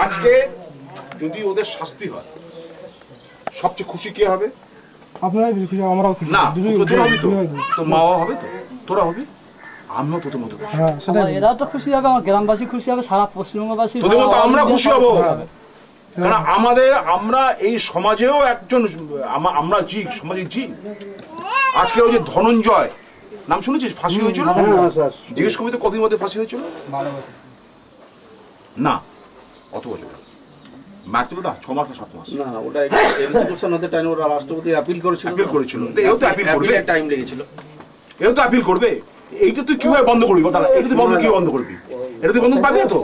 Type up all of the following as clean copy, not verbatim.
আজকে যদি ওদের শাস্তি হয় সবচেয়ে খুশি কে হবে? আপনারাই খুশি, আমরাও খুশি। না তোরা হবি তো, তোর মা বাবা হবে তো, তোরা হবি, আমিও তোদের মতো খুশি। এরাও তো খুশি হবে, আমার গ্রামবাসী খুশি হবে, সারা পশ্চিমবঙ্গবাসী তোদের মতো আমরা খুশি হব। কারণ আমরা এই সমাজেও একজন, আমরা জি সমাজে জি। আজকে ওই যে ধনঞ্জয় নাম শুনেছিস, ফাঁসি হয়েছিল, জিজ্ঞেস করবি তো কতদিন মধ্যে ফাঁসি হয়েছিল? না অত বছর মারছিল না, 6 মাস না 7 মাস। না ওটা এমপির টাইম ওরা রাষ্ট্রপতি অ্যাপিল করেছিল, এও তো অ্যাপিল করবে, টাইম লেগেছিল, এও তো অ্যাপিল করবে। এইটা তুই কিভাবে বন্ধ করবি? এটা তুই বন্ধ কিভাবে বন্ধ করবি? এটা তুই বন্ধ পাবি না তো।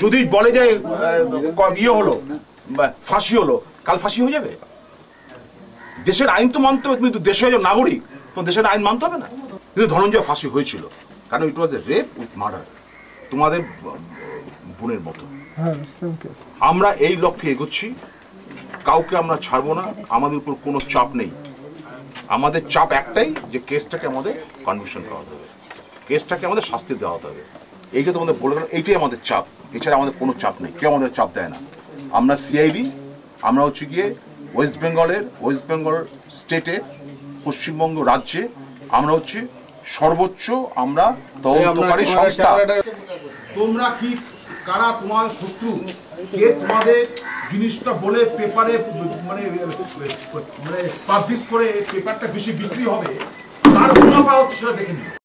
যদি বলে যে ইয়ে হলো, ফাঁসি হলো, কাল ফাঁসি হয়ে যাবে। দেশের আইন তো মানতে হবে, তুমি তো দেশের নাগরিক, তো দেশের আইন মানতে হবে না। কিন্তু ধনঞ্জয় ফাঁসি হয়েছিল কারণ ইট ওয়াজ এ রেপ উইথ মার্ডার, তোমাদের বোনের মতো। আমরা এই লক্ষ্যে এগোচ্ছি, কাউকে আমরা ছাড়বো না, আমাদের উপর কোনো চাপ নেই। আমাদের চাপ একটাই যে কেসটাকে আমাদের কনভিকশন করাতে হবে, কেসটাকে আমাদের শাস্তি দেওয়া হবে। এইটা তোমাদের বলে গেল, এইটাই আমাদের চাপ, এছাড়া আমাদের কোনো চাপ নেই, কেউ আমাদের চাপ দেয় না। আমরা সিআইডি, আমরা হচ্ছে গিয়ে ওয়েস্ট বেঙ্গল স্টেটে, পশ্চিমবঙ্গ রাজ্যে আমরা হচ্ছে সর্বোচ্চ আমরা তদন্তকারী সংস্থা। তোমরা কি কারা তোমার শত্রু, কে তোমাদের জিনিসটা বলে পেপারে মানে পাবলিশ করে পেপারটা বেশি বিক্রি হবে, তার প্রমাণ পাওয়া হচ্ছে সেটা দেখে নিও।